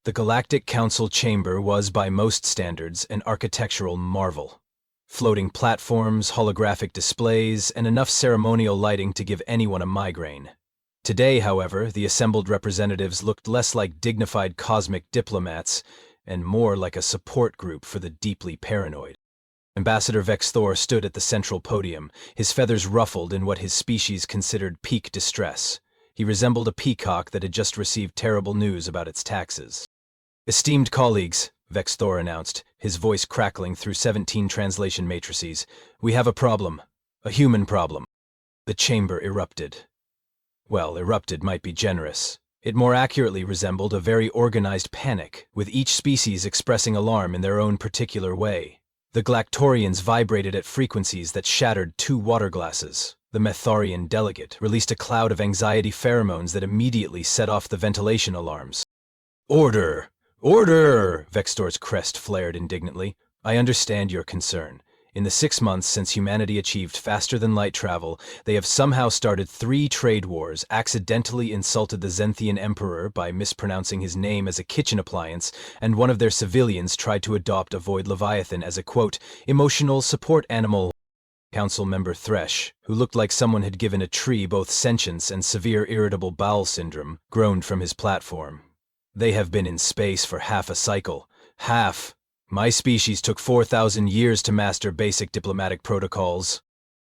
The Galactic Council chamber was, by most standards, an architectural marvel. Floating platforms, holographic displays, and enough ceremonial lighting to give anyone a migraine. Today, however, the assembled representatives looked less like dignified cosmic diplomats and more like a support group for the deeply paranoid. Ambassador Vex Thor stood at the central podium, his feathers ruffled in what his species considered peak distress. He resembled a peacock that had just received terrible news about its taxes. "Esteemed colleagues," Vex Thor announced, his voice crackling through 17 translation matrices, "we have a problem. A human problem." The chamber erupted. Well, erupted might be generous. It more accurately resembled a very organized panic, with each species expressing alarm in their own particular way. The Galactorians vibrated at frequencies that shattered 2 water glasses. The Methorian delegate released a cloud of anxiety pheromones that immediately set off the ventilation alarms. "Order! Order!" Vex Thor's crest flared indignantly. "I understand your concern. In the 6 months since humanity achieved faster-than-light travel, they have somehow started 3 trade wars, accidentally insulted the Zenthian Emperor by mispronouncing his name as a kitchen appliance, and one of their civilians tried to adopt a void Leviathan as a, quote, emotional support animal." Council member Thresh, who looked like someone had given a tree both sentience and severe irritable bowel syndrome, groaned from his platform. "They have been in space for half a cycle. Half. My species took 4,000 years to master basic diplomatic protocols."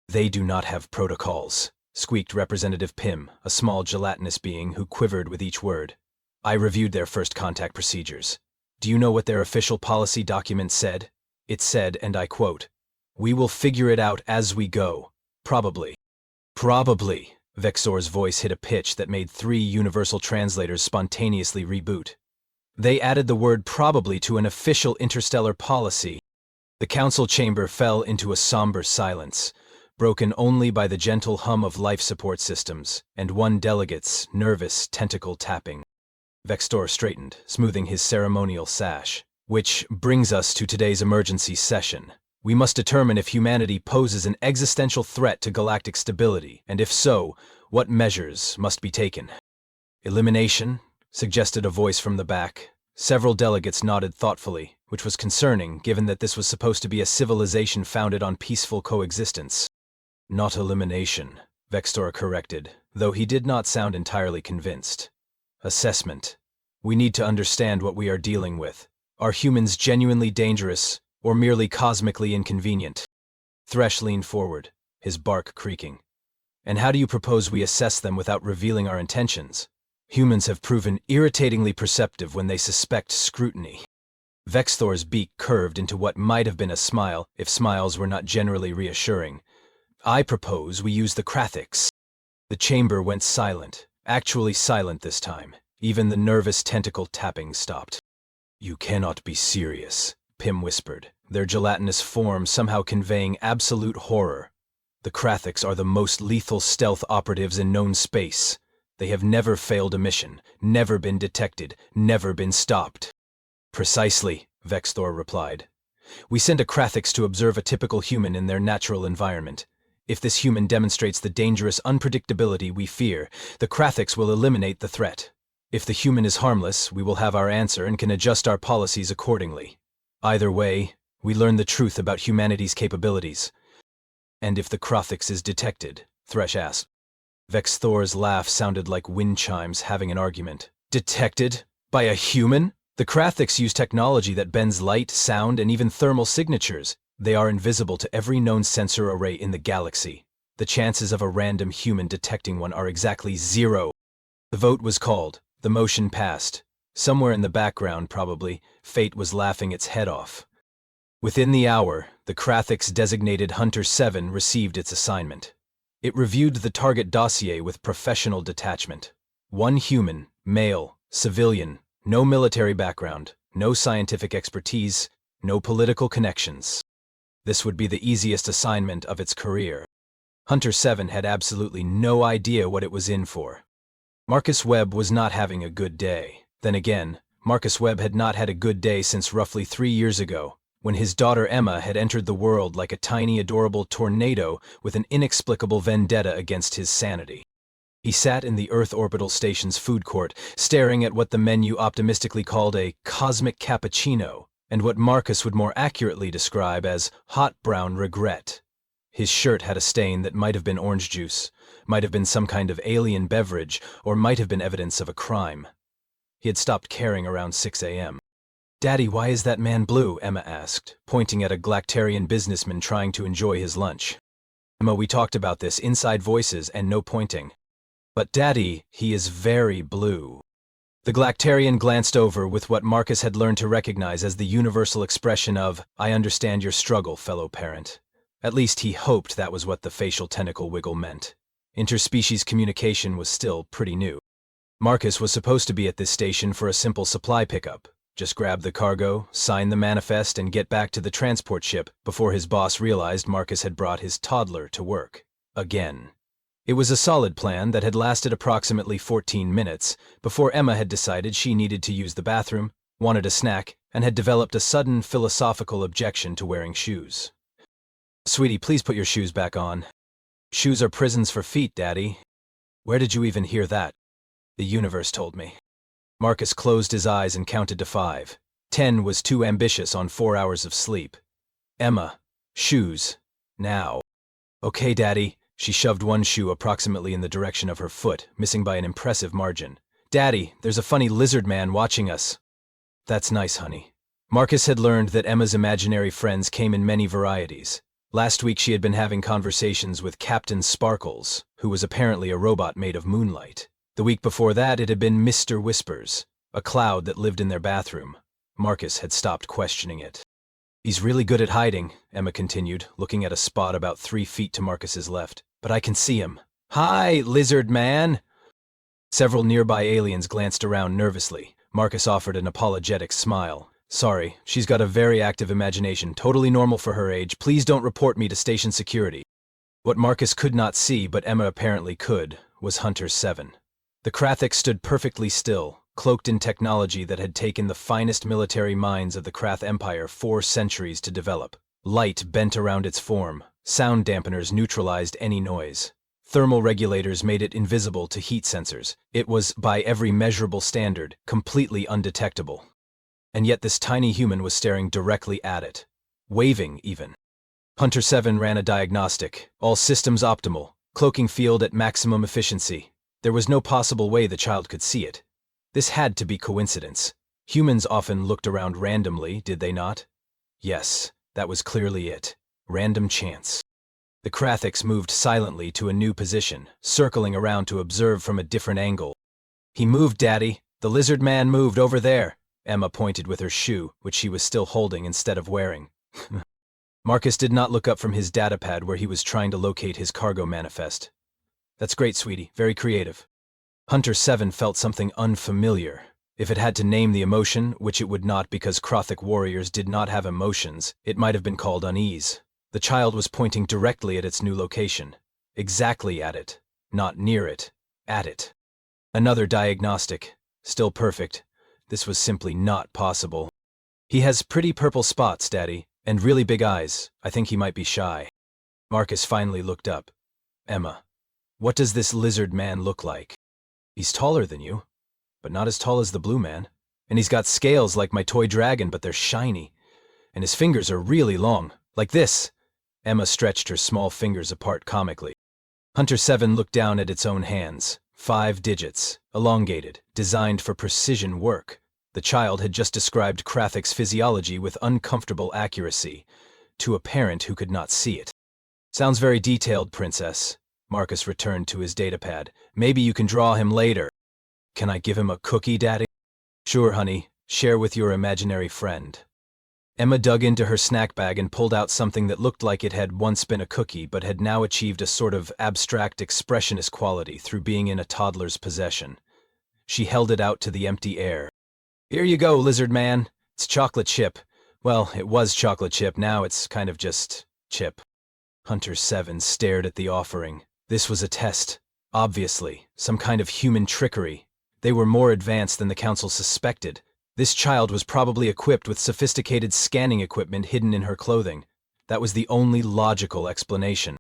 "They do not have protocols," squeaked Representative Pym, a small gelatinous being who quivered with each word. "I reviewed their first contact procedures. Do you know what their official policy document said? It said, and I quote, 'We will figure it out as we go. Probably.'" Probably. Vex Thor's voice hit a pitch that made 3 universal translators spontaneously reboot. They added the word probably to an official interstellar policy. The council chamber fell into a somber silence, broken only by the gentle hum of life support systems and one delegate's nervous tentacle tapping. Vex Thor straightened, smoothing his ceremonial sash. "Which brings us to today's emergency session. We must determine if humanity poses an existential threat to galactic stability, and if so, what measures must be taken." "Elimination?" suggested a voice from the back. Several delegates nodded thoughtfully, which was concerning given that this was supposed to be a civilization founded on peaceful coexistence. "Not elimination," Vex Thor corrected, though he did not sound entirely convinced. "Assessment. We need to understand what we are dealing with. Are humans genuinely dangerous, or merely cosmically inconvenient?" Thresh leaned forward, his bark creaking. "And how do you propose we assess them without revealing our intentions? Humans have proven irritatingly perceptive when they suspect scrutiny." Vex Thor's beak curved into what might have been a smile if smiles were not generally reassuring. "I propose we use the Krathiks." The chamber went silent, actually silent this time. Even the nervous tentacle tapping stopped. "You cannot be serious," Pym whispered, their gelatinous form somehow conveying absolute horror. "The Krathiks are the most lethal stealth operatives in known space. They have never failed a mission, never been detected, never been stopped." "Precisely," Vex Thor replied. "We send a Krathiks to observe a typical human in their natural environment. If this human demonstrates the dangerous unpredictability we fear, the Krathiks will eliminate the threat. If the human is harmless, we will have our answer and can adjust our policies accordingly. Either way, we learn the truth about humanity's capabilities." "And if the Krathiks is detected?" Thresh asked. Vex Thor's laugh sounded like wind chimes having an argument. "Detected? By a human? The Krathiks use technology that bends light, sound, and even thermal signatures. They are invisible to every known sensor array in the galaxy. The chances of a random human detecting one are exactly 0. The vote was called. The motion passed. Somewhere in the background, probably, fate was laughing its head off. Within the hour, the Krathiks designated Hunter 7 received its assignment. It reviewed the target dossier with professional detachment. 1 human, male, civilian, no military background, no scientific expertise, no political connections. This would be the easiest assignment of its career. Hunter 7 had absolutely no idea what it was in for. Marcus Webb was not having a good day. Then again, Marcus Webb had not had a good day since roughly 3 years ago, when his daughter Emma had entered the world like a tiny adorable tornado with an inexplicable vendetta against his sanity. He sat in the Earth Orbital Station's food court, staring at what the menu optimistically called a cosmic cappuccino, and what Marcus would more accurately describe as hot brown regret. His shirt had a stain that might have been orange juice, might have been some kind of alien beverage, or might have been evidence of a crime. He had stopped caring around 6 a.m. "Daddy, why is that man blue?" Emma asked, pointing at a Galactarian businessman trying to enjoy his lunch. "Emma, we talked about this, inside voices and no pointing." "But Daddy, he is very blue." The Galactarian glanced over with what Marcus had learned to recognize as the universal expression of, "I understand your struggle, fellow parent." At least he hoped that was what the facial tentacle wiggle meant. Interspecies communication was still pretty new. Marcus was supposed to be at this station for a simple supply pickup. Just grab the cargo, sign the manifest, and get back to the transport ship before his boss realized Marcus had brought his toddler to work. Again. It was a solid plan that had lasted approximately 14 minutes before Emma had decided she needed to use the bathroom, wanted a snack, and had developed a sudden philosophical objection to wearing shoes. "Sweetie, please put your shoes back on." "Shoes are prisons for feet, Daddy." "Where did you even hear that?" "The universe told me." Marcus closed his eyes and counted to 5. 10 was too ambitious on 4 hours of sleep. "Emma, shoes. Now." "Okay, Daddy." She shoved one shoe approximately in the direction of her foot, missing by an impressive margin. "Daddy, there's a funny lizard man watching us." "That's nice, honey." Marcus had learned that Emma's imaginary friends came in many varieties. Last week she had been having conversations with Captain Sparkles, who was apparently a robot made of moonlight. The week before that it had been Mr. Whispers, a cloud that lived in their bathroom. Marcus had stopped questioning it. "He's really good at hiding," Emma continued, looking at a spot about 3 feet to Marcus's left. "But I can see him." "Hi, lizard man!" Several nearby aliens glanced around nervously. Marcus offered an apologetic smile. "Sorry, she's got a very active imagination, totally normal for her age. Please don't report me to station security." What Marcus could not see, but Emma apparently could, was Hunter 7. The Krathic stood perfectly still, cloaked in technology that had taken the finest military minds of the Krath Empire 4 centuries to develop. Light bent around its form. Sound dampeners neutralized any noise. Thermal regulators made it invisible to heat sensors. It was, by every measurable standard, completely undetectable. And yet this tiny human was staring directly at it. Waving, even. Hunter 7 ran a diagnostic. All systems optimal. Cloaking field at maximum efficiency. There was no possible way the child could see it. This had to be coincidence. Humans often looked around randomly, did they not? Yes, that was clearly it. Random chance. The Krathics moved silently to a new position, circling around to observe from a different angle. "He moved, Daddy. The lizard man moved over there." Emma pointed with her shoe, which she was still holding instead of wearing. Marcus did not look up from his datapad where he was trying to locate his cargo manifest. "That's great, sweetie. Very creative." Hunter 7 felt something unfamiliar. If it had to name the emotion, which it would not because Krothic warriors did not have emotions, it might have been called unease. The child was pointing directly at its new location. Exactly at it. Not near it. At it. Another diagnostic. Still perfect. This was simply not possible. "He has pretty purple spots, Daddy, and really big eyes. I think he might be shy." Marcus finally looked up. "Emma, what does this lizard man look like?" "He's taller than you, but not as tall as the blue man. And he's got scales like my toy dragon, but they're shiny. And his fingers are really long, like this." Emma stretched her small fingers apart comically. Hunter 7 looked down at its own hands. 5 digits, elongated, designed for precision work. The child had just described Krathic's physiology with uncomfortable accuracy, to a parent who could not see it. "Sounds very detailed, Princess." Marcus returned to his datapad. "Maybe you can draw him later." "Can I give him a cookie, Daddy?" "Sure, honey. Share with your imaginary friend." Emma dug into her snack bag and pulled out something that looked like it had once been a cookie but had now achieved a sort of abstract expressionist quality through being in a toddler's possession. She held it out to the empty air. "Here you go, lizard man. It's chocolate chip. Well, it was chocolate chip, now it's kind of just chip." Hunter 7 stared at the offering. This was a test. Obviously, some kind of human trickery. They were more advanced than the council suspected. This child was probably equipped with sophisticated scanning equipment hidden in her clothing. That was the only logical explanation.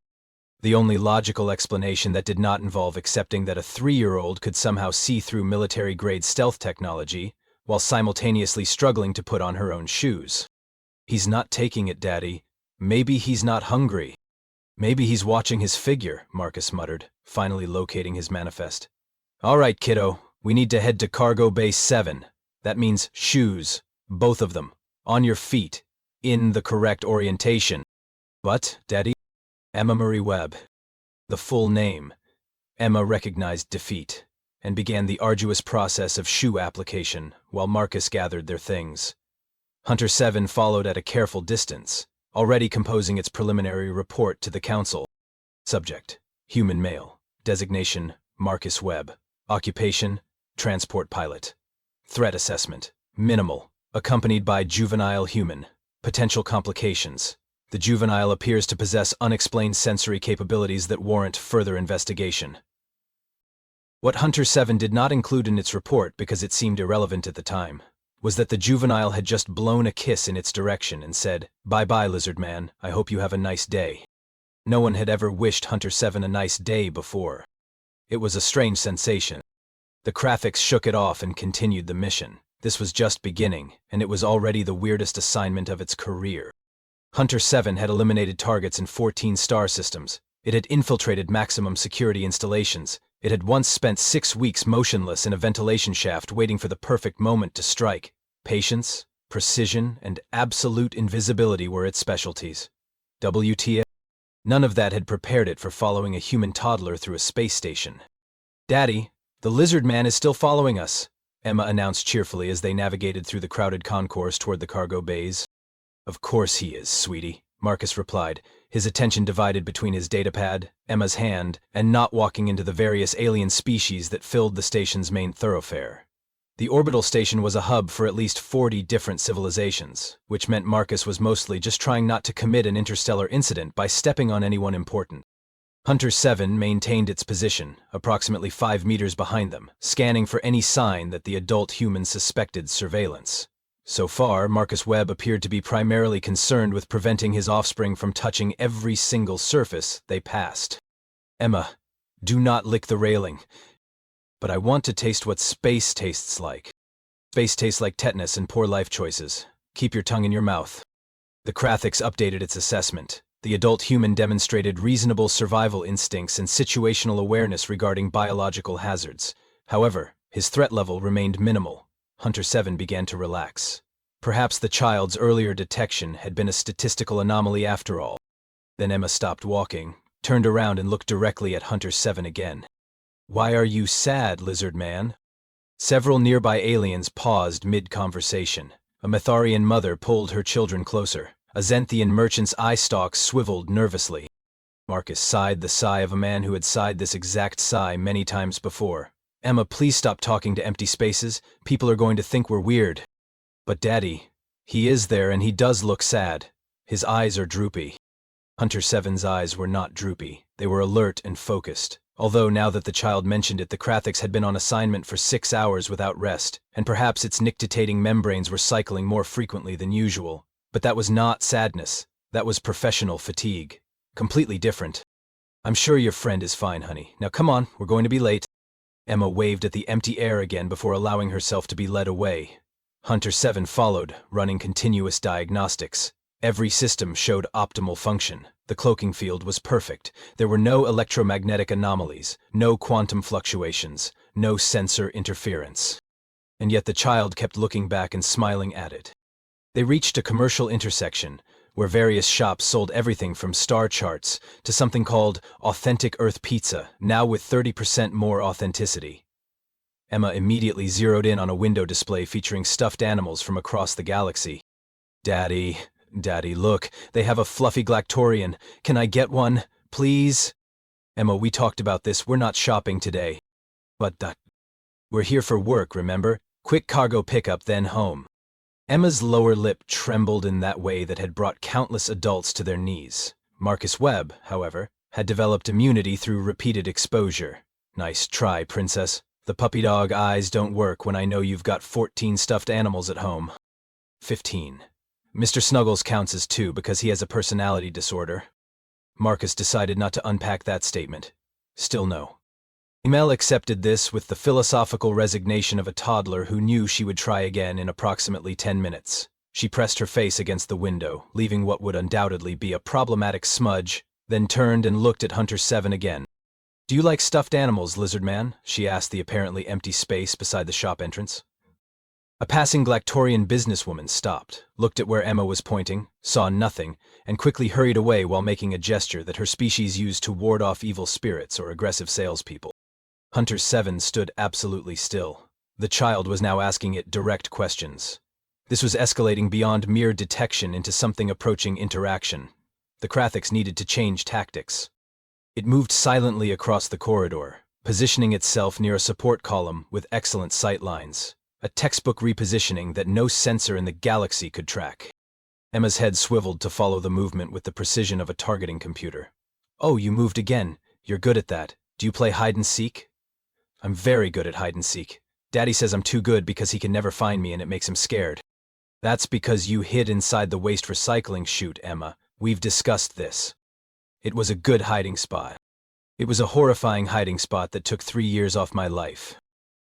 The only logical explanation that did not involve accepting that a 3-year-old could somehow see through military-grade stealth technology while simultaneously struggling to put on her own shoes. He's not taking it, Daddy. Maybe he's not hungry. Maybe he's watching his figure, Marcus muttered, finally locating his manifest. All right, kiddo, we need to head to Cargo Bay 7. That means shoes, both of them, on your feet, in the correct orientation. What, Daddy? Emma Marie Webb. The full name. Emma recognized defeat and began the arduous process of shoe application while Marcus gathered their things. Hunter 7 followed at a careful distance, already composing its preliminary report to the council. Subject: human male. Designation: Marcus Webb. Occupation: transport pilot. Threat assessment: minimal, accompanied by juvenile human. Potential complications: the juvenile appears to possess unexplained sensory capabilities that warrant further investigation. What Hunter 7 did not include in its report because it seemed irrelevant at the time was that the juvenile had just blown a kiss in its direction and said, "Bye-bye, lizard man, I hope you have a nice day." No one had ever wished Hunter 7 a nice day before. It was a strange sensation. The Krafix shook it off and continued the mission. This was just beginning, and it was already the weirdest assignment of its career. Hunter 7 had eliminated targets in 14 star systems. It had infiltrated maximum security installations. It had once spent 6 weeks motionless in a ventilation shaft waiting for the perfect moment to strike. Patience, precision, and absolute invisibility were its specialties. WTF? None of that had prepared it for following a human toddler through a space station. Daddy, the lizard man is still following us, Emma announced cheerfully as they navigated through the crowded concourse toward the cargo bays. Of course he is, sweetie, Marcus replied, his attention divided between his datapad, Emma's hand, and not walking into the various alien species that filled the station's main thoroughfare. The orbital station was a hub for at least 40 different civilizations, which meant Marcus was mostly just trying not to commit an interstellar incident by stepping on anyone important. Hunter 7 maintained its position, approximately 5 meters behind them, scanning for any sign that the adult human suspected surveillance. So far, Marcus Webb appeared to be primarily concerned with preventing his offspring from touching every single surface they passed. Emma, do not lick the railing. But I want to taste what space tastes like. Space tastes like tetanus and poor life choices. Keep your tongue in your mouth. The Krafix updated its assessment. The adult human demonstrated reasonable survival instincts and situational awareness regarding biological hazards. However, his threat level remained minimal. Hunter 7 began to relax. Perhaps the child's earlier detection had been a statistical anomaly after all. Then Emma stopped walking, turned around and looked directly at Hunter 7 again. Why are you sad, lizard man? Several nearby aliens paused mid-conversation. A Metharian mother pulled her children closer. A Zenthian merchant's eye stalks swiveled nervously. Marcus sighed the sigh of a man who had sighed this exact sigh many times before. Emma, please stop talking to empty spaces. People are going to think we're weird. But Daddy, he is there and he does look sad. His eyes are droopy. Hunter 7's eyes were not droopy. They were alert and focused. Although now that the child mentioned it, the Krafix had been on assignment for 6 hours without rest, and perhaps its nictitating membranes were cycling more frequently than usual. But that was not sadness. That was professional fatigue. Completely different. I'm sure your friend is fine, honey. Now come on, we're going to be late. Emma waved at the empty air again before allowing herself to be led away. Hunter 7 followed, running continuous diagnostics. Every system showed optimal function. The cloaking field was perfect. There were no electromagnetic anomalies, no quantum fluctuations, no sensor interference. And yet the child kept looking back and smiling at it. They reached a commercial intersection, where various shops sold everything from star charts to something called Authentic Earth Pizza, now with 30% more authenticity. Emma immediately zeroed in on a window display featuring stuffed animals from across the galaxy. Daddy, look, they have a fluffy Galactorian. Can I get one, please? Emma, we talked about this. We're not shopping today. But, we're here for work, remember? Quick cargo pickup, then home. Emma's lower lip trembled in that way that had brought countless adults to their knees. Marcus Webb, however, had developed immunity through repeated exposure. Nice try, princess. The puppy dog eyes don't work when I know you've got 14 stuffed animals at home. 15. Mr. Snuggles counts as 2 because he has a personality disorder. Marcus decided not to unpack that statement. Still no. Emil accepted this with the philosophical resignation of a toddler who knew she would try again in approximately 10 minutes. She pressed her face against the window, leaving what would undoubtedly be a problematic smudge, then turned and looked at Hunter 7 again. "Do you like stuffed animals, lizard man?" she asked the apparently empty space beside the shop entrance. A passing Galactorian businesswoman stopped, looked at where Emma was pointing, saw nothing, and quickly hurried away while making a gesture that her species used to ward off evil spirits or aggressive salespeople. Hunter 7 stood absolutely still. The child was now asking it direct questions. This was escalating beyond mere detection into something approaching interaction. The Krathiks needed to change tactics. It moved silently across the corridor, positioning itself near a support column with excellent sight lines. A textbook repositioning that no sensor in the galaxy could track. Emma's head swiveled to follow the movement with the precision of a targeting computer. "Oh, you moved again. You're good at that. Do you play hide-and-seek?" "I'm very good at hide-and-seek. Daddy says I'm too good because he can never find me and it makes him scared." "That's because you hid inside the waste recycling chute, Emma. We've discussed this." It was a good hiding spot. It was a horrifying hiding spot that took 3 years off my life.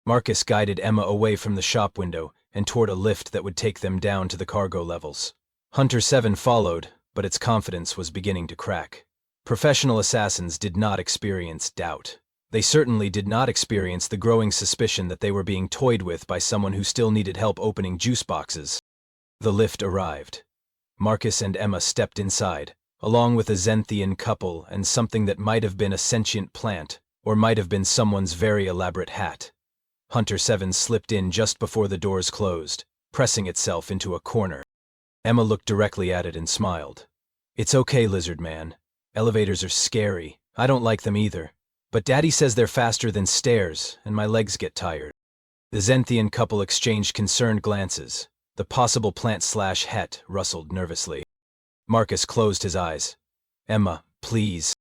Marcus guided Emma away from the shop window and toward a lift that would take them down to the cargo levels. Hunter 7 followed, but its confidence was beginning to crack. Professional assassins did not experience doubt. They certainly did not experience the growing suspicion that they were being toyed with by someone who still needed help opening juice boxes. The lift arrived. Marcus and Emma stepped inside, along with a Xenthian couple and something that might have been a sentient plant, or might have been someone's very elaborate hat. Hunter 7 slipped in just before the doors closed, pressing itself into a corner. Emma looked directly at it and smiled. "It's okay, lizard man. Elevators are scary. I don't like them either. But Daddy says they're faster than stairs, and my legs get tired." The Xenthian couple exchanged concerned glances. The possible plant/het rustled nervously. Marcus closed his eyes. "Emma, please."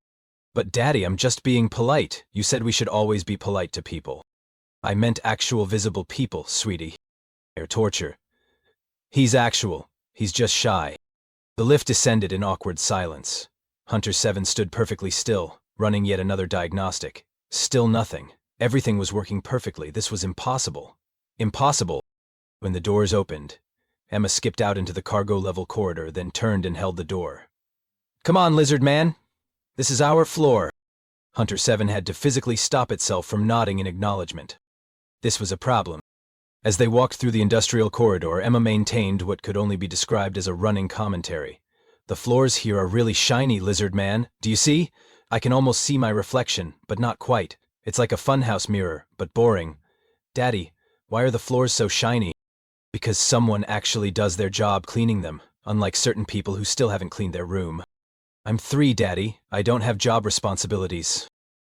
"But Daddy, I'm just being polite. You said we should always be polite to people." "I meant actual visible people, sweetie." "Or torture." "He's actual. He's just shy." The lift descended in awkward silence. Hunter 7 stood perfectly still, running yet another diagnostic. Still nothing. Everything was working perfectly. This was impossible. Impossible. When the doors opened, Emma skipped out into the cargo-level corridor, then turned and held the door. "Come on, lizard man. This is our floor." Hunter 7 had to physically stop itself from nodding in acknowledgement. This was a problem. As they walked through the industrial corridor, Emma maintained what could only be described as a running commentary. "The floors here are really shiny, lizard man. Do you see? I can almost see my reflection, but not quite. It's like a funhouse mirror, but boring. Daddy, why are the floors so shiny?" "Because someone actually does their job cleaning them, unlike certain people who still haven't cleaned their room." "I'm 3, Daddy. I don't have job responsibilities."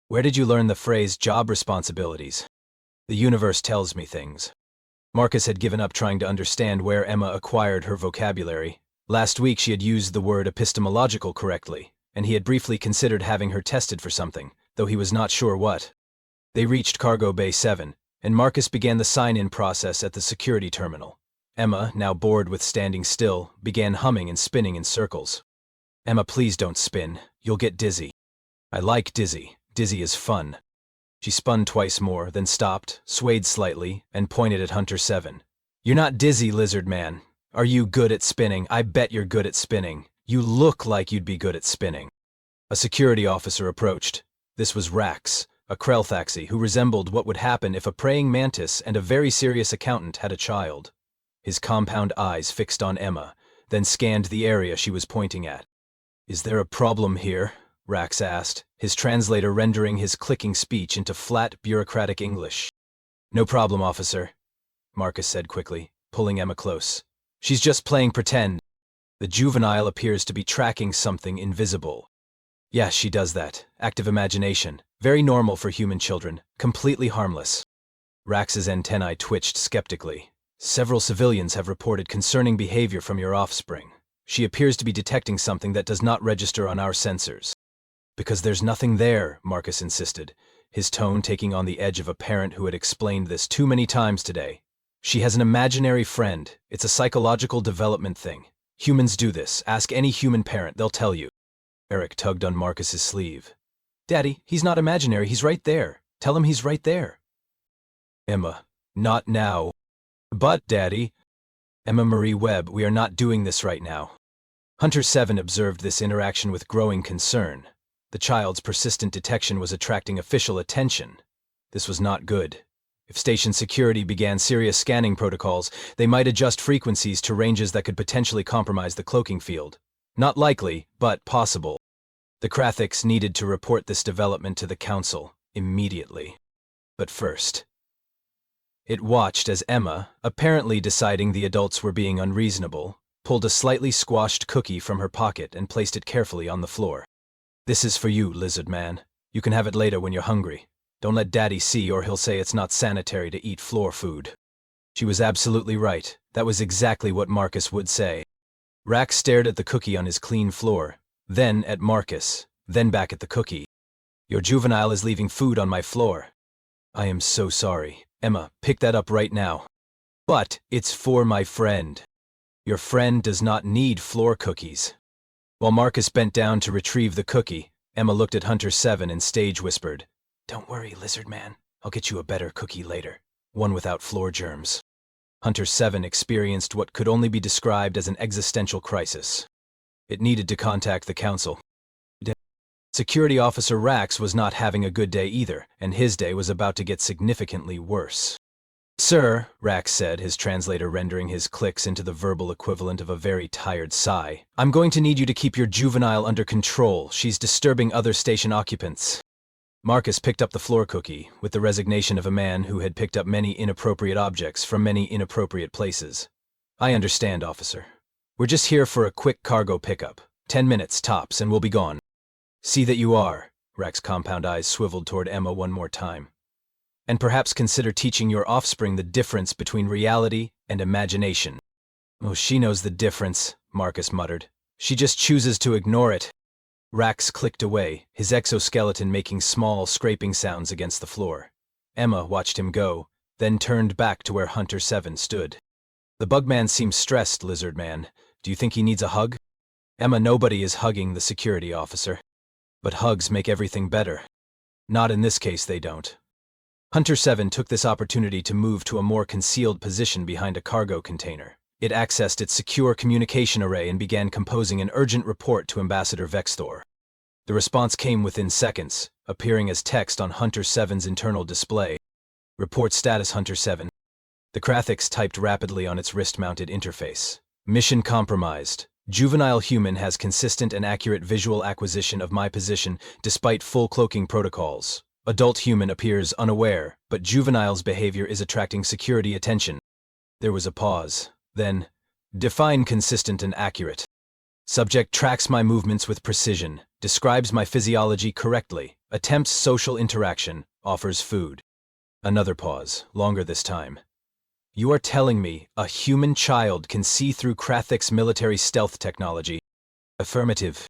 "Where did you learn the phrase job responsibilities?" "The universe tells me things." Marcus had given up trying to understand where Emma acquired her vocabulary. Last week she had used the word epistemological correctly, and he had briefly considered having her tested for something, though he was not sure what. They reached Cargo Bay 7, and Marcus began the sign-in process at the security terminal. Emma, now bored with standing still, began humming and spinning in circles. "Emma, please don't spin. You'll get dizzy." "I like dizzy. Dizzy is fun." She spun twice more, then stopped, swayed slightly, and pointed at Hunter 7. "You're not dizzy, lizard man. Are you good at spinning? I bet you're good at spinning. You look like you'd be good at spinning." A security officer approached. This was Rax, a Krelthaxi who resembled what would happen if a praying mantis and a very serious accountant had a child. His compound eyes fixed on Emma, then scanned the area she was pointing at. "Is there a problem here?" Rax asked, his translator rendering his clicking speech into flat, bureaucratic English. "No problem, officer," Marcus said quickly, pulling Emma close. "She's just playing pretend. The juvenile appears to be tracking something invisible." "Yeah, she does that. Active imagination. Very normal for human children. Completely harmless." Rax's antennae twitched skeptically. "Several civilians have reported concerning behavior from your offspring. She appears to be detecting something that does not register on our sensors." "Because there's nothing there," Marcus insisted, his tone taking on the edge of a parent who had explained this too many times today. "She has an imaginary friend. It's a psychological development thing. Humans do this. Ask any human parent, they'll tell you." Eric tugged on Marcus's sleeve. Daddy, he's not imaginary, he's right there. Tell him he's right there. Emma, not now. But, Daddy. Emma Marie Webb, we are not doing this right now. Hunter 7 observed this interaction with growing concern. The child's persistent detection was attracting official attention. This was not good. If station security began serious scanning protocols, they might adjust frequencies to ranges that could potentially compromise the cloaking field. Not likely, but possible. The Krathiks needed to report this development to the Council immediately. But first, it watched as Emma, apparently deciding the adults were being unreasonable, pulled a slightly squashed cookie from her pocket and placed it carefully on the floor. This is for you, lizard man. You can have it later when you're hungry. Don't let Daddy see or he'll say it's not sanitary to eat floor food. She was absolutely right. That was exactly what Marcus would say. Rax stared at the cookie on his clean floor, then at Marcus, then back at the cookie. Your juvenile is leaving food on my floor. I am so sorry. Emma, pick that up right now. But it's for my friend. Your friend does not need floor cookies. While Marcus bent down to retrieve the cookie, Emma looked at Hunter 7 and stage whispered, Don't worry, lizard man. I'll get you a better cookie later. One without floor germs. Hunter 7 experienced what could only be described as an existential crisis. It needed to contact the Council. Security Officer Rax was not having a good day either, and his day was about to get significantly worse. Sir, Rax said, his translator rendering his clicks into the verbal equivalent of a very tired sigh, I'm going to need you to keep your juvenile under control. She's disturbing other station occupants. Marcus picked up the floor cookie, with the resignation of a man who had picked up many inappropriate objects from many inappropriate places. I understand, officer. We're just here for a quick cargo pickup. 10 minutes, tops, and we'll be gone. See that you are. Rax's compound eyes swiveled toward Emma one more time. And perhaps consider teaching your offspring the difference between reality and imagination. Oh, she knows the difference, Marcus muttered. She just chooses to ignore it. Rax clicked away, his exoskeleton making small, scraping sounds against the floor. Emma watched him go, then turned back to where Hunter 7 stood. The bugman seems stressed, lizard man. Do you think he needs a hug? Emma, nobody is hugging the security officer. But hugs make everything better. Not in this case, they don't. Hunter 7 took this opportunity to move to a more concealed position behind a cargo container. It accessed its secure communication array and began composing an urgent report to Ambassador Vexthor. The response came within seconds, appearing as text on Hunter 7's internal display. Report status, Hunter 7. The Krathiks typed rapidly on its wrist-mounted interface. Mission compromised. Juvenile human has consistent and accurate visual acquisition of my position despite full cloaking protocols. Adult human appears unaware, but juvenile's behavior is attracting security attention. There was a pause. Then, define consistent and accurate. Subject tracks my movements with precision, describes my physiology correctly, attempts social interaction, offers food. Another pause, longer this time. You are telling me a human child can see through Krathik's military stealth technology? Affirmative.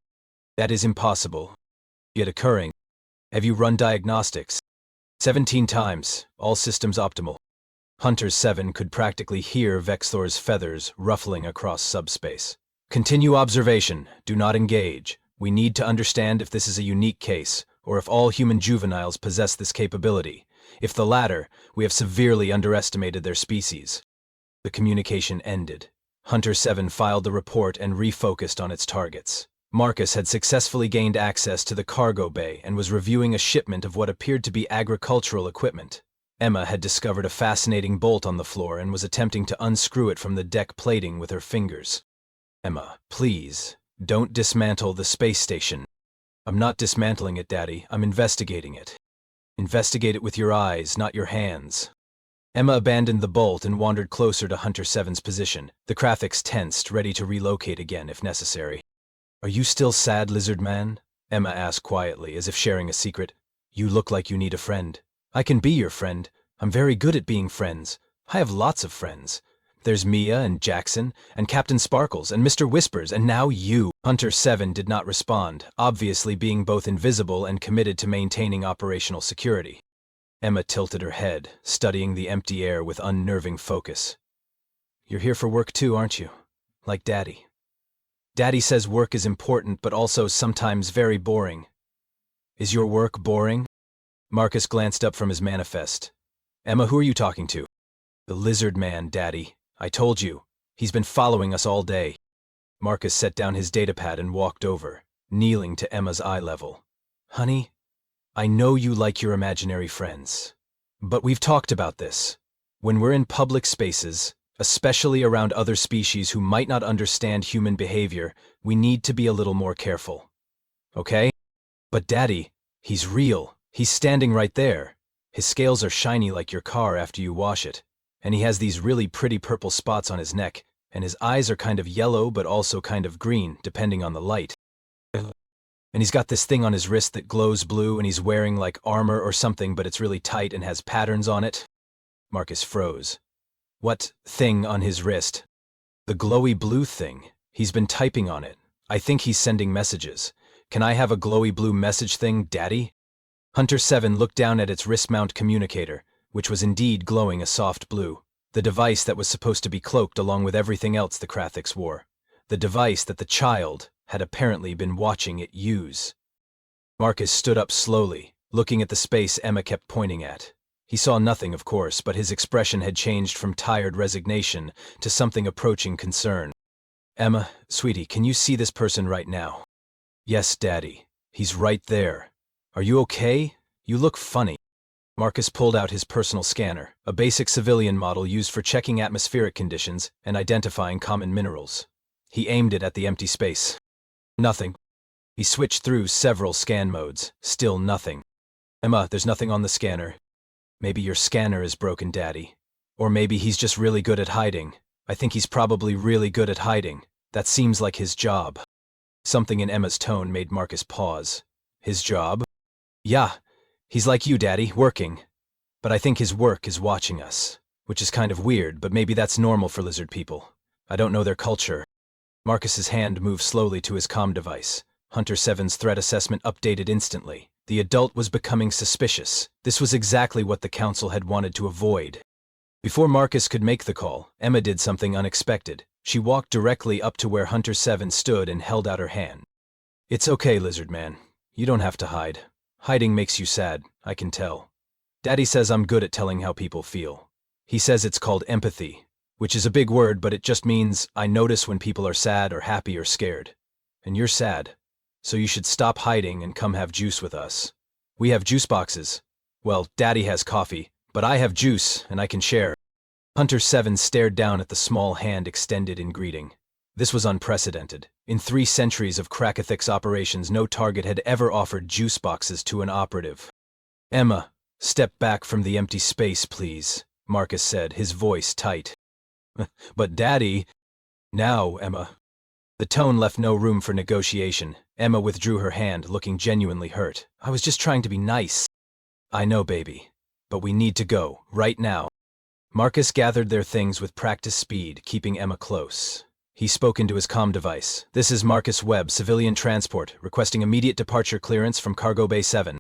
That is impossible. Yet occurring. Have you run diagnostics? 17 times, all systems optimal. Hunter 7 could practically hear Vexthor's feathers ruffling across subspace. Continue observation, do not engage. We need to understand if this is a unique case, or if all human juveniles possess this capability. If the latter, we have severely underestimated their species. The communication ended. Hunter 7 filed the report and refocused on its targets. Marcus had successfully gained access to the cargo bay and was reviewing a shipment of what appeared to be agricultural equipment. Emma had discovered a fascinating bolt on the floor and was attempting to unscrew it from the deck plating with her fingers. Emma, please, don't dismantle the space station. I'm not dismantling it, Daddy. I'm investigating it. Investigate it with your eyes, not your hands. Emma abandoned the bolt and wandered closer to Hunter 7's position. The Krathiks tensed, ready to relocate again if necessary. Are you still sad, lizard man? Emma asked quietly, as if sharing a secret. You look like you need a friend. I can be your friend. I'm very good at being friends. I have lots of friends. There's Mia and Jackson, and Captain Sparkles, and Mr. Whispers, and now you. Hunter 7 did not respond, obviously being both invisible and committed to maintaining operational security. Emma tilted her head, studying the empty air with unnerving focus. You're here for work too, aren't you? Like Daddy. Daddy says work is important but also sometimes very boring. Is your work boring? Marcus glanced up from his manifest. Emma, who are you talking to? The lizard man, Daddy. I told you. He's been following us all day. Marcus set down his datapad and walked over, kneeling to Emma's eye level. Honey, I know you like your imaginary friends. But we've talked about this. When we're in public spaces, especially around other species who might not understand human behavior, we need to be a little more careful. Okay? But Daddy, he's real. He's standing right there. His scales are shiny like your car after you wash it. And he has these really pretty purple spots on his neck, and his eyes are kind of yellow but also kind of green, depending on the light. And he's got this thing on his wrist that glows blue, and he's wearing like armor or something, but it's really tight and has patterns on it. Marcus froze. What thing on his wrist? The glowy blue thing. He's been typing on it. I think he's sending messages. Can I have a glowy blue message thing, Daddy? Hunter 7 looked down at its wrist-mount communicator, which was indeed glowing a soft blue. The device that was supposed to be cloaked along with everything else the Krathiks wore. The device that the child had apparently been watching it use. Marcus stood up slowly, looking at the space Emma kept pointing at. He saw nothing, of course, but his expression had changed from tired resignation to something approaching concern. Emma, sweetie, can you see this person right now? Yes, Daddy. He's right there. Are you okay? You look funny. Marcus pulled out his personal scanner, a basic civilian model used for checking atmospheric conditions and identifying common minerals. He aimed it at the empty space. Nothing. He switched through several scan modes. Still nothing. Emma, there's nothing on the scanner. Maybe your scanner is broken, Daddy. Or maybe he's just really good at hiding. I think he's probably really good at hiding. That seems like his job. Something in Emma's tone made Marcus pause. His job? Yeah, he's like you, Daddy, working. But I think his work is watching us. Which is kind of weird, but maybe that's normal for lizard people. I don't know their culture. Marcus's hand moved slowly to his comm device. Hunter 7's threat assessment updated instantly. The adult was becoming suspicious. This was exactly what the council had wanted to avoid. Before Marcus could make the call, Emma did something unexpected. She walked directly up to where Hunter 7 stood and held out her hand. It's okay, lizard man. You don't have to hide. Hiding makes you sad, I can tell. Daddy says I'm good at telling how people feel. He says it's called empathy, which is a big word, but it just means I notice when people are sad or happy or scared. And you're sad. So you should stop hiding and come have juice with us. We have juice boxes. Well, Daddy has coffee, but I have juice, and I can share. Hunter 7 stared down at the small hand extended in greeting. This was unprecedented. In 3 centuries of Krakathiks operations, no target had ever offered juice boxes to an operative. Emma, step back from the empty space, please, Marcus said, his voice tight. But Daddy... Now, Emma. The tone left no room for negotiation. Emma withdrew her hand, looking genuinely hurt. I was just trying to be nice. I know, baby. But we need to go, right now. Marcus gathered their things with practiced speed, keeping Emma close. He spoke into his comm device. This is Marcus Webb, civilian transport, requesting immediate departure clearance from Cargo Bay 7.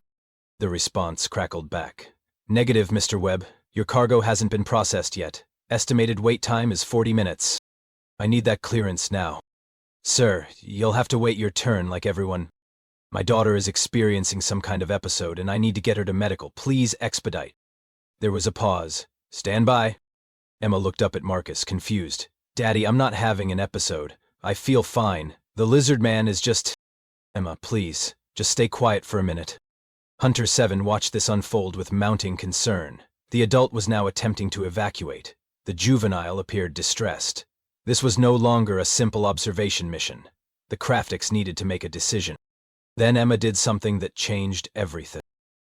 The response crackled back. Negative, Mr. Webb. Your cargo hasn't been processed yet. Estimated wait time is 40 minutes. I need that clearance now. Sir, you'll have to wait your turn like everyone. My daughter is experiencing some kind of episode and I need to get her to medical. Please expedite. There was a pause. Stand by. Emma looked up at Marcus, confused. Daddy, I'm not having an episode. I feel fine. The lizard man is just... Emma, please, just stay quiet for a minute. Hunter 7 watched this unfold with mounting concern. The adult was now attempting to evacuate. The juvenile appeared distressed. This was no longer a simple observation mission. The Krathiks needed to make a decision. Then Emma did something that changed everything.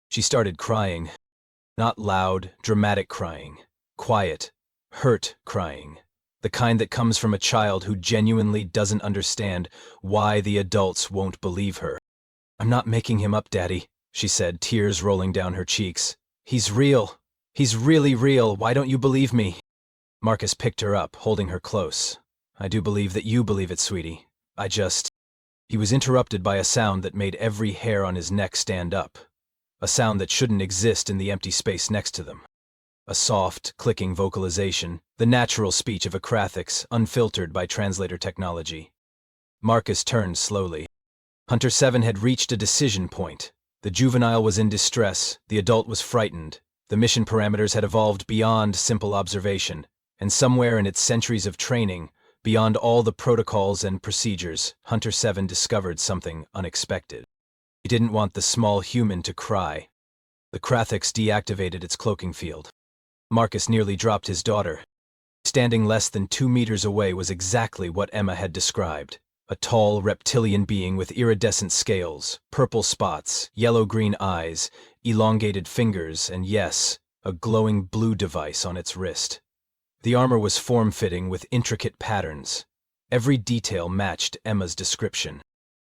She started crying. Not loud, dramatic crying. Quiet, hurt crying. The kind that comes from a child who genuinely doesn't understand why the adults won't believe her. I'm not making him up, Daddy, she said, tears rolling down her cheeks. He's real. He's really real. Why don't you believe me? Marcus picked her up, holding her close. I do believe that you believe it, sweetie. He was interrupted by a sound that made every hair on his neck stand up. A sound that shouldn't exist in the empty space next to them. A soft, clicking vocalization, the natural speech of a Krathiks, unfiltered by translator technology. Marcus turned slowly. Hunter 7 had reached a decision point. The juvenile was in distress, the adult was frightened. The mission parameters had evolved beyond simple observation, and somewhere in its centuries of training, beyond all the protocols and procedures, Hunter 7 discovered something unexpected. He didn't want the small human to cry. The Krathix deactivated its cloaking field. Marcus nearly dropped his daughter. Standing less than 2 meters away was exactly what Emma had described. A tall, reptilian being with iridescent scales, purple spots, yellow-green eyes, elongated fingers, and yes, a glowing blue device on its wrist. The armor was form-fitting with intricate patterns. Every detail matched Emma's description.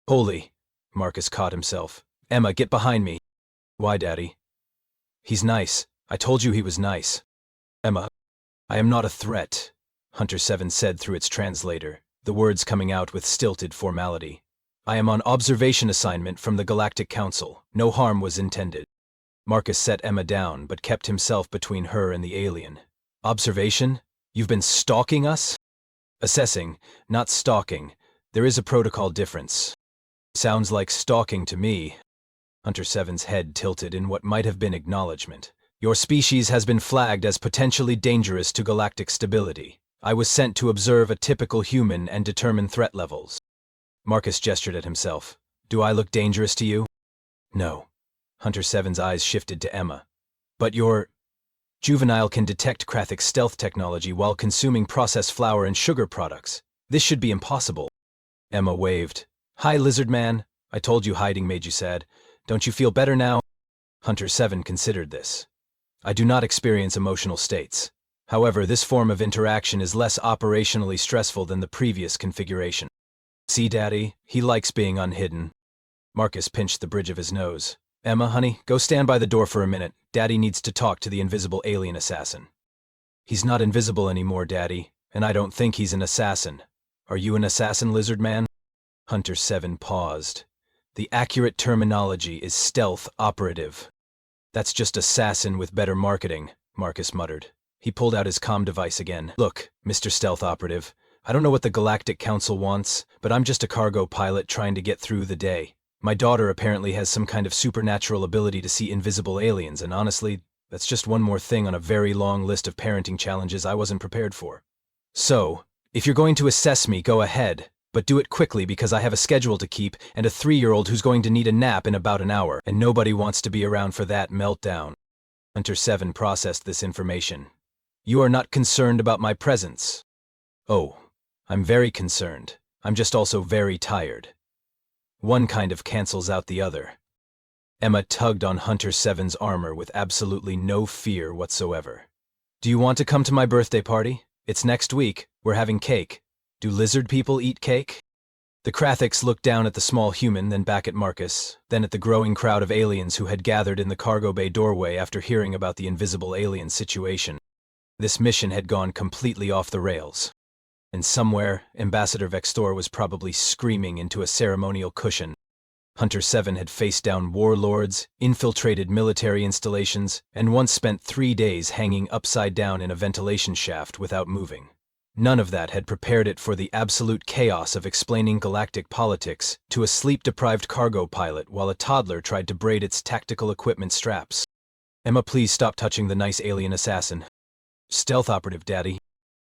Holy, Marcus caught himself. Emma, get behind me. Why, Daddy? He's nice. I told you he was nice. Emma, I am not a threat, Hunter 7 said through its translator, the words coming out with stilted formality. I am on observation assignment from the Galactic Council. No harm was intended. Marcus set Emma down, but kept himself between her and the alien. Observation? You've been stalking us? Assessing, not stalking. There is a protocol difference. Sounds like stalking to me. Hunter 7's head tilted in what might have been acknowledgement. Your species has been flagged as potentially dangerous to galactic stability. I was sent to observe a typical human and determine threat levels. Marcus gestured at himself. Do I look dangerous to you? No. Hunter 7's eyes shifted to Emma. But your juvenile can detect Krathix stealth technology while consuming processed flour and sugar products. This should be impossible. Emma waved. Hi, lizard man. I told you hiding made you sad. Don't you feel better now? Hunter 7 considered this. I do not experience emotional states. However, this form of interaction is less operationally stressful than the previous configuration. See, Daddy, he likes being unhidden. Marcus pinched the bridge of his nose. Emma, honey, go stand by the door for a minute. Daddy needs to talk to the invisible alien assassin. He's not invisible anymore, Daddy, and I don't think he's an assassin. Are you an assassin, lizard man? Hunter 7 paused. The accurate terminology is stealth operative. That's just assassin with better marketing, Marcus muttered. He pulled out his comm device again. Look, Mr. Stealth Operative, I don't know what the Galactic Council wants, but I'm just a cargo pilot trying to get through the day. My daughter apparently has some kind of supernatural ability to see invisible aliens, and honestly, that's just one more thing on a very long list of parenting challenges I wasn't prepared for. So, if you're going to assess me, go ahead, but do it quickly because I have a schedule to keep and a 3-year-old who's going to need a nap in about an hour, and nobody wants to be around for that meltdown. Hunter 7 processed this information. You are not concerned about my presence. Oh, I'm very concerned. I'm just also very tired. One kind of cancels out the other. Emma tugged on Hunter 7's armor with absolutely no fear whatsoever. Do you want to come to my birthday party? It's next week. We're having cake. Do lizard people eat cake? The Krathix looked down at the small human, then back at Marcus, then at the growing crowd of aliens who had gathered in the cargo bay doorway after hearing about the invisible alien situation. This mission had gone completely off the rails. And somewhere, Ambassador Vextor was probably screaming into a ceremonial cushion. Hunter 7 had faced down warlords, infiltrated military installations, and once spent 3 days hanging upside down in a ventilation shaft without moving. None of that had prepared it for the absolute chaos of explaining galactic politics to a sleep-deprived cargo pilot while a toddler tried to braid its tactical equipment straps. Emma, please stop touching the nice alien assassin. Stealth operative, Daddy.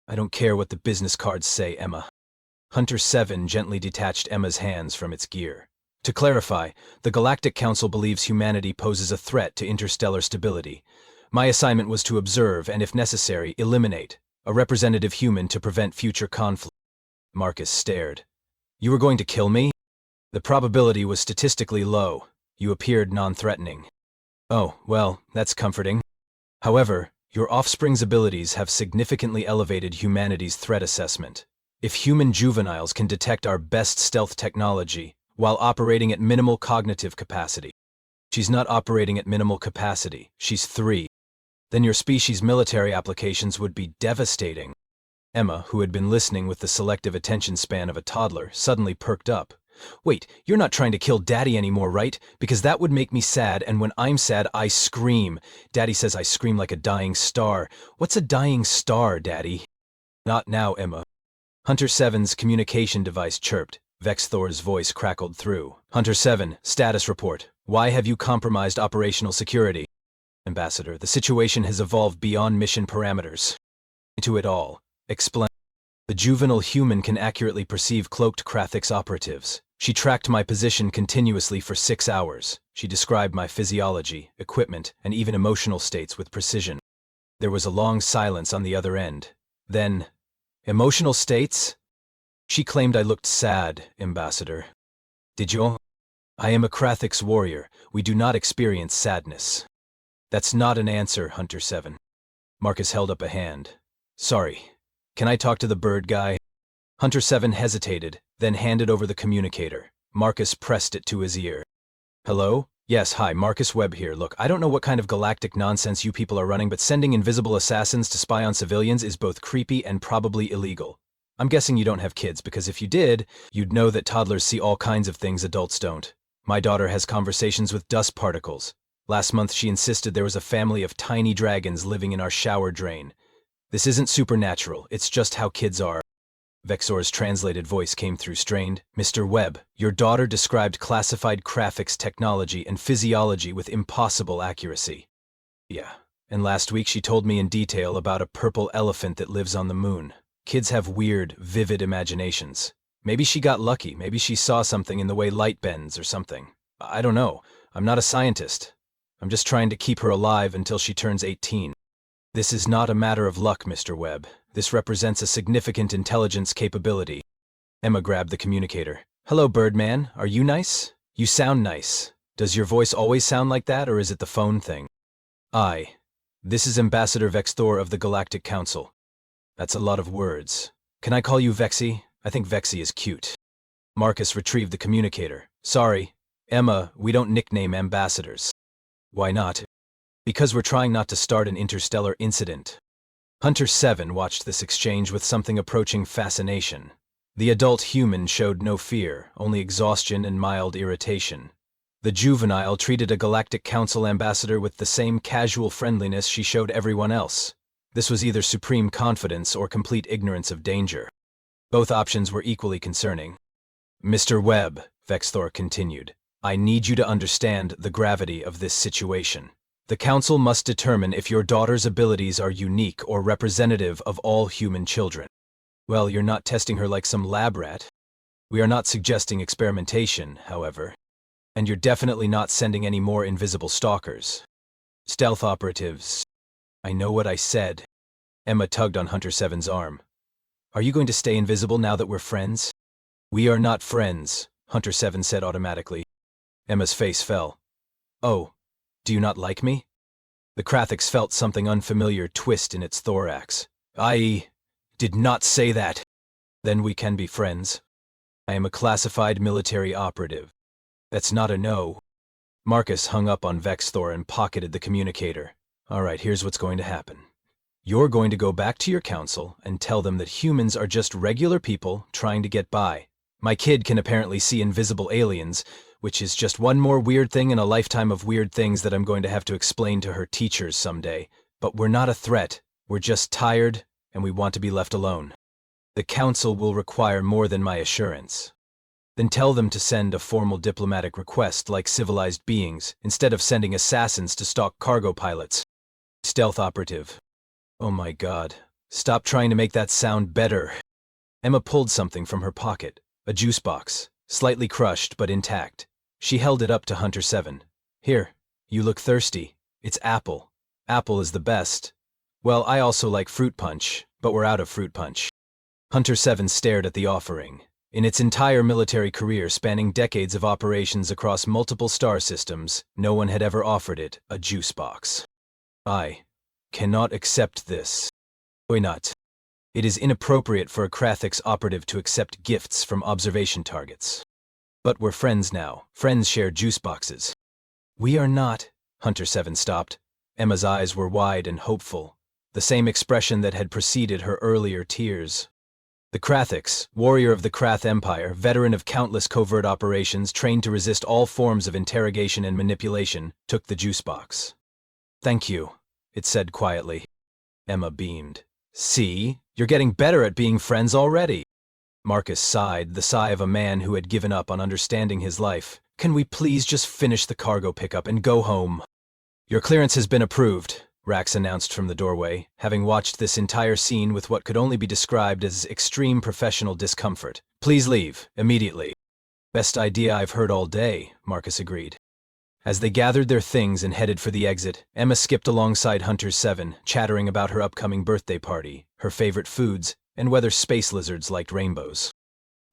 I don't care what the business cards say, Emma. Hunter 7 gently detached Emma's hands from its gear. To clarify, the Galactic Council believes humanity poses a threat to interstellar stability. My assignment was to observe and, if necessary, eliminate a representative human to prevent future conflict. Marcus stared. You were going to kill me? The probability was statistically low. You appeared non-threatening. Oh, well, that's comforting. However, your offspring's abilities have significantly elevated humanity's threat assessment. If human juveniles can detect our best stealth technology while operating at minimal cognitive capacity. She's not operating at minimal capacity. She's 3. Then your species' military applications would be devastating. Emma, who had been listening with the selective attention span of a toddler, suddenly perked up. Wait, you're not trying to kill Daddy anymore, right? Because that would make me sad, and when I'm sad, I scream. Daddy says I scream like a dying star. What's a dying star, Daddy? Not now, Emma. Hunter 7's communication device chirped. Vex Thor's voice crackled through. Hunter 7, status report. Why have you compromised operational security? Ambassador, the situation has evolved beyond mission parameters. To it all. Explain. The juvenile human can accurately perceive cloaked Krathix operatives. She tracked my position continuously for 6 hours. She described my physiology, equipment, and even emotional states with precision. There was a long silence on the other end. Then, emotional states? She claimed I looked sad, Ambassador. Did you? I am a Krathix warrior. We do not experience sadness. That's not an answer, Hunter 7. Marcus held up a hand. Sorry. Can I talk to the bird guy? Hunter 7 hesitated, then handed over the communicator. Marcus pressed it to his ear. Hello? Yes, hi, Marcus Webb here. Look, I don't know what kind of galactic nonsense you people are running, but sending invisible assassins to spy on civilians is both creepy and probably illegal. I'm guessing you don't have kids, because if you did, you'd know that toddlers see all kinds of things adults don't. My daughter has conversations with dust particles. Last month she insisted there was a family of tiny dragons living in our shower drain. This isn't supernatural, it's just how kids are. Vexor's translated voice came through strained. Mr. Webb, your daughter described classified Krathix technology and physiology with impossible accuracy. Yeah, and last week she told me in detail about a purple elephant that lives on the moon. Kids have weird, vivid imaginations. Maybe she got lucky, maybe she saw something in the way light bends or something. I don't know, I'm not a scientist. I'm just trying to keep her alive until she turns 18. This is not a matter of luck, Mr. Webb. This represents a significant intelligence capability. Emma grabbed the communicator. Hello, Birdman. Are you nice? You sound nice. Does your voice always sound like that, or is it the phone thing? This is Ambassador Vex Thor of the Galactic Council. That's a lot of words. Can I call you Vexy? I think Vexy is cute. Marcus retrieved the communicator. Sorry, Emma, we don't nickname ambassadors. Why not? Because we're trying not to start an interstellar incident. Hunter 7 watched this exchange with something approaching fascination. The adult human showed no fear, only exhaustion and mild irritation. The juvenile treated a Galactic Council ambassador with the same casual friendliness she showed everyone else. This was either supreme confidence or complete ignorance of danger. Both options were equally concerning. Mr. Webb, Vex Thor continued, I need you to understand the gravity of this situation. The Council must determine if your daughter's abilities are unique or representative of all human children. Well, you're not testing her like some lab rat. We are not suggesting experimentation, however. And you're definitely not sending any more invisible stalkers. Stealth operatives. I know what I said. Emma tugged on Hunter 7's arm. Are you going to stay invisible now that we're friends? We are not friends, Hunter 7 said automatically. Emma's face fell. Oh. Do you not like me? The Krathix felt something unfamiliar twist in its thorax. I did not say that. Then we can be friends. I am a classified military operative. That's not a no. Marcus hung up on Vex Thor and pocketed the communicator. All right, here's what's going to happen. You're going to go back to your council and tell them that humans are just regular people trying to get by. My kid can apparently see invisible aliens, which is just one more weird thing in a lifetime of weird things that I'm going to have to explain to her teachers someday. But we're not a threat. We're just tired, and we want to be left alone. The council will require more than my assurance. Then tell them to send a formal diplomatic request like civilized beings, instead of sending assassins to stalk cargo pilots. Stealth operative. Oh my God. Stop trying to make that sound better. Emma pulled something from her pocket, a juice box, slightly crushed but intact. She held it up to Hunter 7. Here, you look thirsty. It's apple. Apple is the best. Well, I also like fruit punch, but we're out of fruit punch. Hunter 7 stared at the offering. In its entire military career spanning decades of operations across multiple star systems, no one had ever offered it a juice box. I cannot accept this. Why not? It is inappropriate for a Krathix operative to accept gifts from observation targets. But we're friends now. Friends share juice boxes. We are not. Hunter 7 stopped. Emma's eyes were wide and hopeful, the same expression that had preceded her earlier tears. The Krathix, warrior of the Krath Empire, veteran of countless covert operations, trained to resist all forms of interrogation and manipulation, took the juice box. Thank you, it said quietly. Emma beamed. See? You're getting better at being friends already. Marcus sighed, the sigh of a man who had given up on understanding his life. Can we please just finish the cargo pickup and go home? Your clearance has been approved, Rax announced from the doorway, having watched this entire scene with what could only be described as extreme professional discomfort. Please leave, immediately. Best idea I've heard all day, Marcus agreed. As they gathered their things and headed for the exit, Emma skipped alongside Hunter 7, chattering about her upcoming birthday party, her favorite foods, and whether space lizards liked rainbows.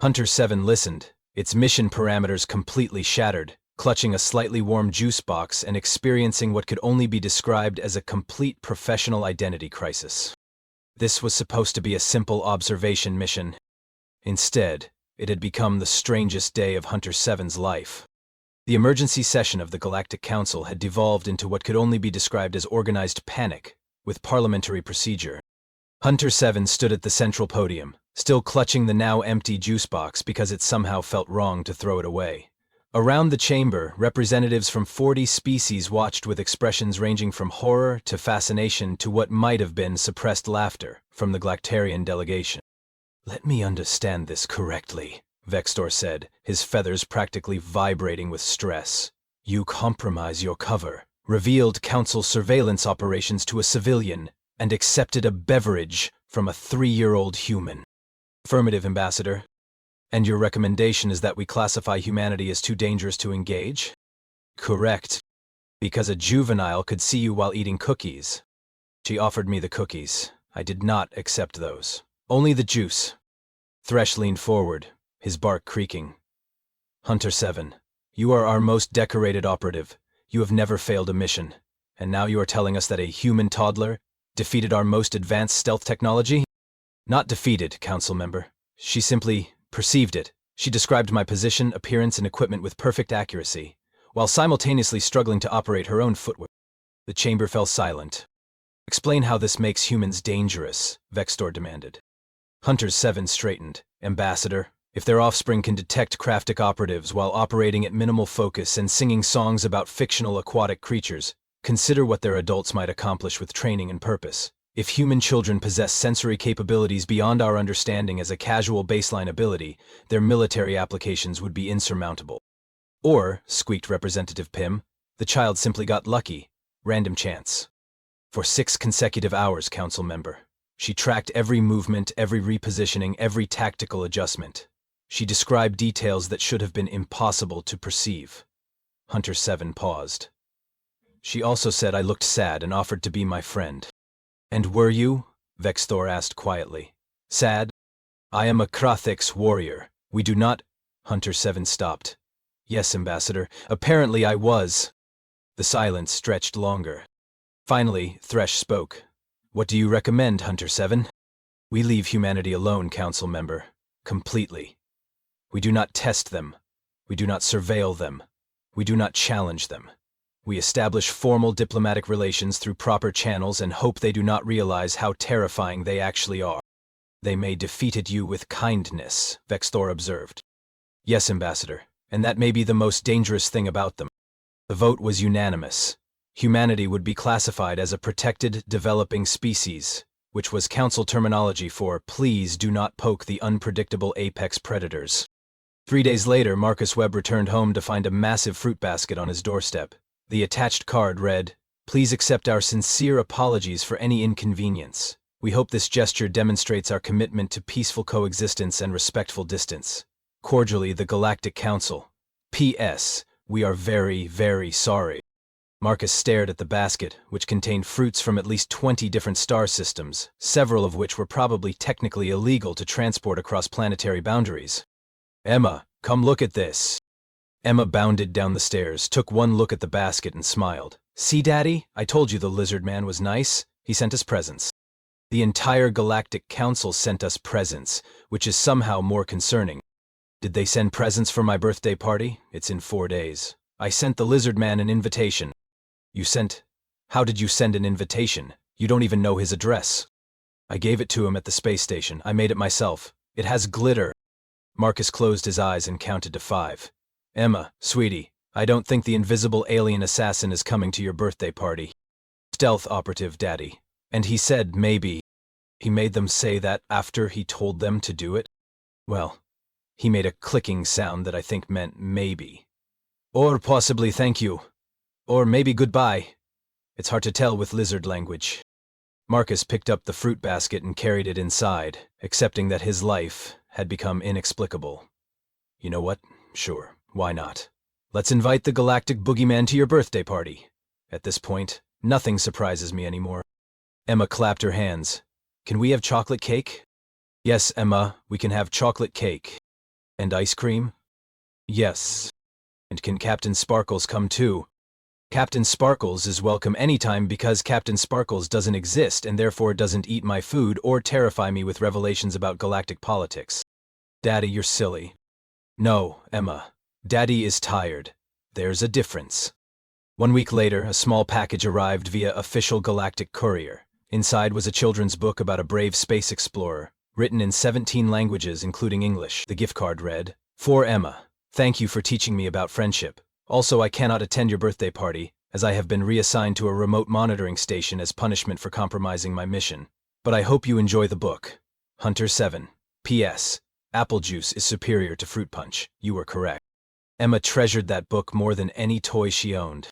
Hunter 7 listened, its mission parameters completely shattered, clutching a slightly warm juice box and experiencing what could only be described as a complete professional identity crisis. This was supposed to be a simple observation mission. Instead, it had become the strangest day of Hunter 7's life. The emergency session of the Galactic Council had devolved into what could only be described as organized panic, with parliamentary procedure. Hunter 7 stood at the central podium, still clutching the now empty juice box because it somehow felt wrong to throw it away. Around the chamber, representatives from 40 species watched with expressions ranging from horror to fascination to what might have been suppressed laughter from the Galactarian delegation. Let me understand this correctly, Vextor said, his feathers practically vibrating with stress. You compromise your cover, revealed Council surveillance operations to a civilian, and accepted a beverage from a 3-year-old human. Affirmative, Ambassador. And your recommendation is that we classify humanity as too dangerous to engage? Correct. Because a juvenile could see you while eating cookies. She offered me the cookies. I did not accept those. Only the juice. Thresh leaned forward, his bark creaking. Hunter 7, you are our most decorated operative. You have never failed a mission. And now you are telling us that a human toddler defeated our most advanced stealth technology? Not defeated, Council member. She simply perceived it. She described my position, appearance, and equipment with perfect accuracy, while simultaneously struggling to operate her own footwork. The chamber fell silent. Explain how this makes humans dangerous, Vextor demanded. Hunter 7 straightened. Ambassador, if their offspring can detect craftic operatives while operating at minimal focus and singing songs about fictional aquatic creatures, consider what their adults might accomplish with training and purpose. If human children possess sensory capabilities beyond our understanding as a casual baseline ability, their military applications would be insurmountable. Or, squeaked Representative Pym, the child simply got lucky. Random chance. For 6 consecutive hours, Council member. She tracked every movement, every repositioning, every tactical adjustment. She described details that should have been impossible to perceive. Hunter 7 paused. She also said I looked sad and offered to be my friend. And were you? Vextor asked quietly. Sad? I am a Krathix warrior. We do not... Hunter 7 stopped. Yes, Ambassador. Apparently I was. The silence stretched longer. Finally, Thresh spoke. What do you recommend, Hunter 7? We leave humanity alone, Council member. Completely. We do not test them. We do not surveil them. We do not challenge them. We establish formal diplomatic relations through proper channels and hope they do not realize how terrifying they actually are. They may defeated you with kindness, Vextor observed. Yes, Ambassador, and that may be the most dangerous thing about them. The vote was unanimous. Humanity would be classified as a protected, developing species, which was Council terminology for please do not poke the unpredictable apex predators. 3 days later, Marcus Webb returned home to find a massive fruit basket on his doorstep. The attached card read, "Please accept our sincere apologies for any inconvenience. We hope this gesture demonstrates our commitment to peaceful coexistence and respectful distance. Cordially, the Galactic Council. P.S. We are very, very sorry." Marcus stared at the basket, which contained fruits from at least 20 different star systems, several of which were probably technically illegal to transport across planetary boundaries. Emma, come look at this. Emma bounded down the stairs, took one look at the basket and smiled. See, Daddy? I told you the lizard man was nice. He sent us presents. The entire Galactic Council sent us presents, which is somehow more concerning. Did they send presents for my birthday party? It's in 4 days. I sent the lizard man an invitation. You sent... How did you send an invitation? You don't even know his address. I gave it to him at the space station. I made it myself. It has glitter. Marcus closed his eyes and counted to 5. Emma, sweetie, I don't think the invisible alien assassin is coming to your birthday party. Stealth operative, Daddy. And he said maybe. He made them say that after he told them to do it? Well, he made a clicking sound that I think meant maybe. Or possibly thank you. Or maybe goodbye. It's hard to tell with lizard language. Marcus picked up the fruit basket and carried it inside, accepting that his life had become inexplicable. You know what? Sure, why not? Let's invite the galactic boogeyman to your birthday party. At this point, nothing surprises me anymore. Emma clapped her hands. Can we have chocolate cake? Yes, Emma, we can have chocolate cake. And ice cream? Yes. And can Captain Sparkles come too? Captain Sparkles is welcome anytime because Captain Sparkles doesn't exist and therefore doesn't eat my food or terrify me with revelations about galactic politics. Daddy, you're silly. No, Emma. Daddy is tired. There's a difference. 1 week later, a small package arrived via official galactic courier. Inside was a children's book about a brave space explorer, written in 17 languages including English. The gift card read, "For Emma, thank you for teaching me about friendship. Also, I cannot attend your birthday party, as I have been reassigned to a remote monitoring station as punishment for compromising my mission. But I hope you enjoy the book. Hunter 7. P.S. Apple juice is superior to fruit punch. You were correct." Emma treasured that book more than any toy she owned.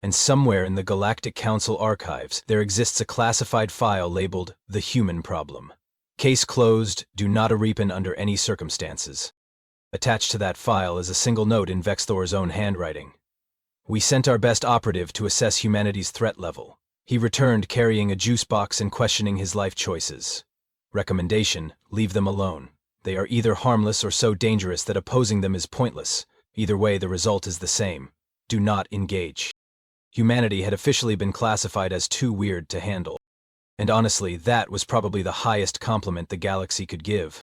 And somewhere in the Galactic Council archives, there exists a classified file labeled The Human Problem. Case closed, do not reopen under any circumstances. Attached to that file is a single note in Vexthor's own handwriting. We sent our best operative to assess humanity's threat level. He returned carrying a juice box and questioning his life choices. Recommendation, leave them alone. They are either harmless or so dangerous that opposing them is pointless. Either way, the result is the same. Do not engage. Humanity had officially been classified as too weird to handle. And honestly, that was probably the highest compliment the galaxy could give.